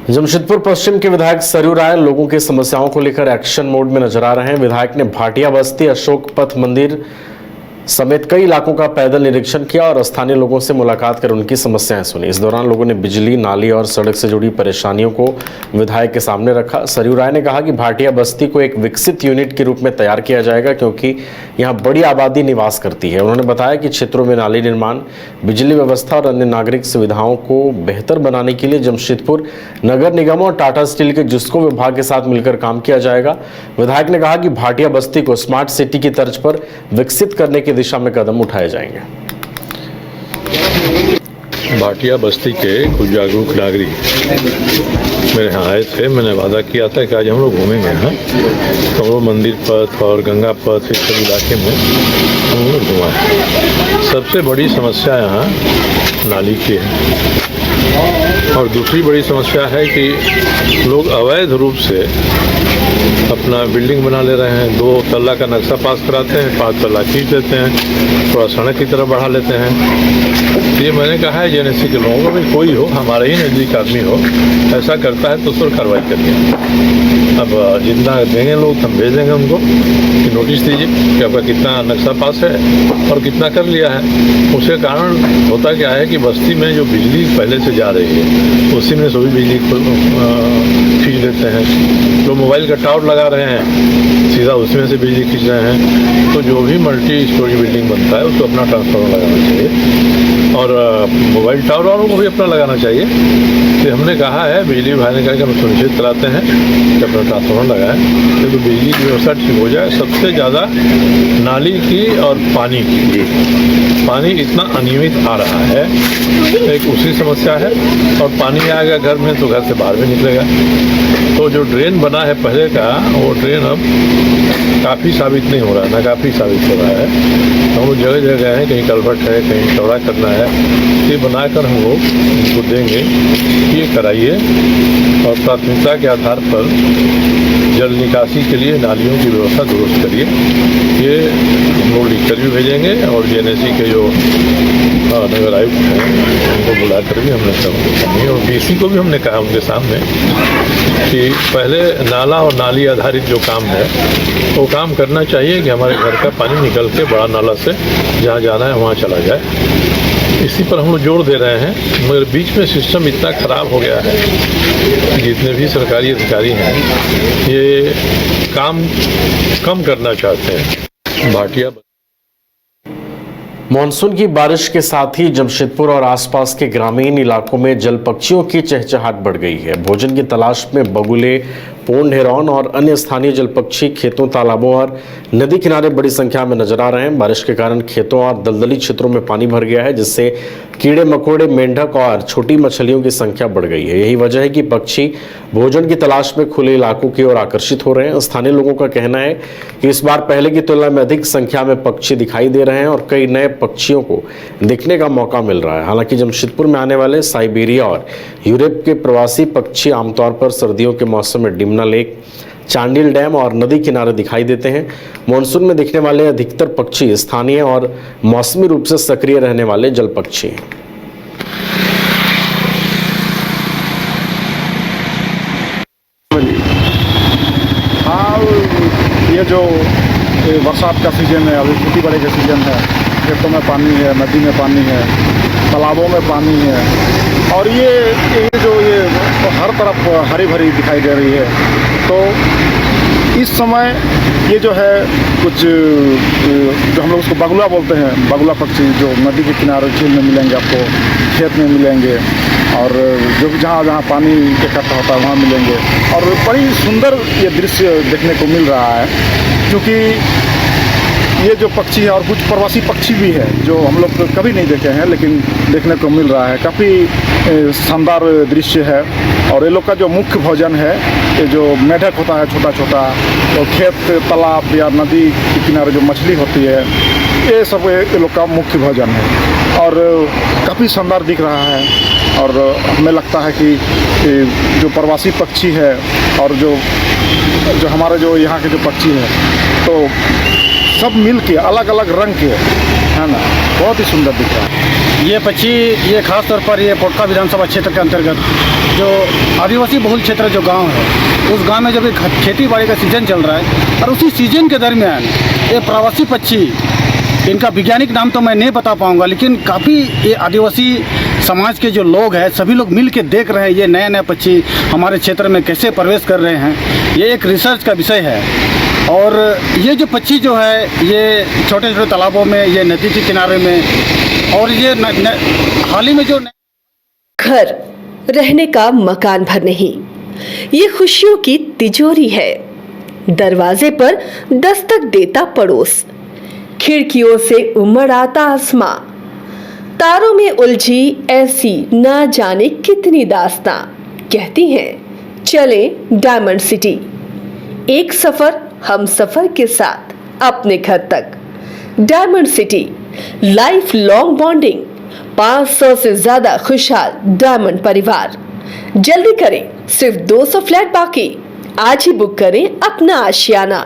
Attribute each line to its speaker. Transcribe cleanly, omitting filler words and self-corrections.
Speaker 1: जमशेदपुर पश्चिम के विधायक सरयू राय लोगों की समस्याओं को लेकर एक्शन मोड में नजर आ रहे हैं। विधायक ने भाटिया बस्ती, अशोक पथ मंदिर समेत कई इलाकों का पैदल निरीक्षण किया और स्थानीय लोगों से मुलाकात कर उनकी समस्याएं सुनी। इस दौरान लोगों ने बिजली, नाली और सड़क से जुड़ी परेशानियों को विधायक के सामने रखा। सरयू राय ने कहा कि भाटिया बस्ती को एक विकसित यूनिट के रूप में तैयार किया जाएगा क्योंकि यहाँ बड़ी आबादी निवास करती है। उन्होंने बताया कि क्षेत्रों में नाली निर्माण, बिजली व्यवस्था और अन्य नागरिक सुविधाओं को बेहतर बनाने के लिए जमशेदपुर नगर निगम और टाटा स्टील के जुस्को विभाग के साथ मिलकर काम किया जाएगा। विधायक ने कहा कि भाटिया बस्ती को स्मार्ट सिटी की तर्ज पर विकसित करने की दिशा में कदम उठाए जाएंगे।
Speaker 2: भाटिया बस्ती के कुछ जागरूक नागरिक मेरे यहाँ आए थे। मैंने वादा किया था कि आज हम लोग घूमेंगे यहाँ, तो हम लोग मंदिर पथ और गंगा पथ इस सब इलाके में हम लोग घुमाए। सबसे बड़ी समस्या यहाँ नाली की है और दूसरी बड़ी समस्या है कि लोग अवैध रूप से अपना बिल्डिंग बना ले रहे हैं। 2 तल्ला का नक्शा पास कराते हैं, 5 तल्ला खींच देते हैं, थोड़ा सड़क की तरफ बढ़ा लेते हैं। ये मैंने कहा है जेएनएससी के लोगों को भी, कोई हो हमारे ही नज़दीक आदमी हो ऐसा करता है तो उस पर कार्रवाई करिए। अब जितना देंगे लोग हम भेज देंगे उनको कि नोटिस दीजिए कि आपका कितना नक्शा पास है और कितना कर लिया है। उसके कारण होता क्या है कि बस्ती में जो बिजली पहले से जा रही है उसी में सभी बिजली खींच लेते हैं। जो मोबाइल का टावर लगा रहे हैं सीधा उसमें से बिजली खींच रहे हैं। तो जो भी मल्टी स्टोरी बिल्डिंग बनता है उसको अपना ट्रांसफार्मर लगाना चाहिए और मोबाइल टावर वालों को भी अपना लगाना चाहिए। तो हमने कहा है, बिजली विभाग ने कहा कि हम सुनिश्चित कराते हैं कि अपना ट्रांसफार्मर लगाएं क्योंकि बिजली की व्यवस्था ठीक हो जाए। सबसे ज़्यादा नाली की और पानी की, पानी इतना अनियमित आ रहा है, एक उसी समस्या है। और पानी आएगा घर में तो घर से बाहर भी निकलेगा। तो जो ड्रेन बना है पहले का, वो ड्रेन अब काफ़ी साबित नहीं हो रहा है, नाकाफी साबित हो रहा है। हम लोग जगह जगह गए हैं, कहीं कल्वर्ट है, कहीं चौड़ा करना है, ये बनाकर हम लोग उनको देंगे, ये कराइए और प्राथमिकता के आधार पर जल निकासी के लिए नालियों की व्यवस्था दुरुस्त करिए। ये हम लोग लिखकर भी भेजेंगे और जेएनएससी के जो नगर आयुक्त हैं उनको बुलाकर भी हमने कहा और डीसी को भी हमने कहा उनके सामने कि पहले नाला और नाली आधारित जो काम है वो काम करना चाहिए कि हमारे घर का पानी निकल के बड़ा नाला से जहाँ जाना है वहाँ चला जाए। इसी पर हम लोग जोर दे रहे हैं, मगर बीच में सिस्टम इतना ख़राब हो गया है। जितने भी सरकारी अधिकारी हैं ये काम कम करना चाहते हैं। भाटिया
Speaker 1: मानसून की बारिश के साथ ही जमशेदपुर और आसपास के ग्रामीण इलाकों में जल पक्षियों की चहचहाट बढ़ गई है। भोजन की तलाश में बगुले, पोंड, हेरौन और अन्य स्थानीय जल पक्षी खेतों, तालाबों और नदी किनारे बड़ी संख्या में नजर आ रहे हैं। बारिश के कारण खेतों और दलदली क्षेत्रों में पानी भर गया है, जिससे कीड़े मकोड़े, मेंढक और छोटी मछलियों की संख्या बढ़ गई है। यही वजह है कि पक्षी भोजन की तलाश में खुले इलाकों की ओर आकर्षित हो रहे हैं। स्थानीय लोगों का कहना है कि इस बार पहले की तुलना में अधिक संख्या में पक्षी दिखाई दे रहे हैं और कई नए पक्षियों को देखने का मौका मिल रहा है। हालांकि जमशेदपुर में आने वाले साइबेरिया और यूरोप के प्रवासी पक्षी आमतौर पर सर्दियों के मौसम में डिमना लेक, चांडिल डैम और नदी किनारे दिखाई देते हैं। मानसून में दिखने वाले अधिकतर पक्षी स्थानीय और मौसमी रूप से सक्रिय रहने वाले जल पक्षी हैं।
Speaker 3: हाँ, ये जो बरसात का सीजन है, अभी खेती बाड़ी का सीजन है, खेतों में पानी है, नदी में पानी है, तालाबों में पानी है और ये हर तरफ हरी भरी दिखाई दे रही है। तो इस समय ये जो है कुछ जो हम लोग उसको बगुला बोलते हैं, बगुला पक्षी जो नदी के किनारे झील में मिलेंगे, आपको खेत में मिलेंगे और जो भी जहाँ जहाँ पानी इकट्ठा होता है वहाँ मिलेंगे। और बड़ी सुंदर ये दृश्य देखने को मिल रहा है क्योंकि ये जो पक्षी है और कुछ प्रवासी पक्षी भी है जो हम लोग कभी नहीं देखे हैं लेकिन देखने को मिल रहा है। काफ़ी शानदार दृश्य है और ये लोग का जो मुख्य भोजन है, ये जो मेढक होता है छोटा छोटा, तो खेत, तालाब या नदी के किनारे जो मछली होती है, ये सब ये लोग का मुख्य भोजन है और काफ़ी शानदार दिख रहा है। और हमें लगता है कि जो प्रवासी पक्षी है और जो हमारे जो यहाँ के जो पक्षी हैं, तो सब मिल के अलग अलग रंग के, है ना, बहुत ही सुंदर दिख रहा है।
Speaker 4: ये पक्षी ये खास तौर पर ये पोटका विधानसभा क्षेत्र के अंतर्गत जो आदिवासी बहुल क्षेत्र जो गांव है, उस गांव में जब खेती बाड़ी का सीजन चल रहा है और उसी सीजन के दरमियान ये प्रवासी पक्षी, इनका वैज्ञानिक नाम तो मैं नहीं बता पाऊंगा, लेकिन काफ़ी ये आदिवासी समाज के जो लोग हैं सभी लोग मिल के देख रहे हैं ये नए नए पक्षी हमारे क्षेत्र में कैसे प्रवेश कर रहे हैं। ये एक रिसर्च का विषय है और ये जो पक्षी जो है ये छोटे छोटे तालाबों में, ये नदी के किनारे में और ये हाल ही में जो
Speaker 5: घर रहने का मकान भर नहीं, ये खुशियों की तिजोरी है। दरवाजे पर दस्तक देता पड़ोस, खिड़कियों से उमड़ आता आसमां, तारों में उलझी ऐसी ना जाने कितनी दास्तां। कहती हैं चले डायमंड सिटी, एक सफर हम सफर के साथ अपने घर तक। Diamond city life long bonding, 500 से ज्यादा खुशहाल डायमंड परिवार। जल्दी करें, सिर्फ 200 फ्लैट बाकी। आज ही बुक करें अपना आशियाना।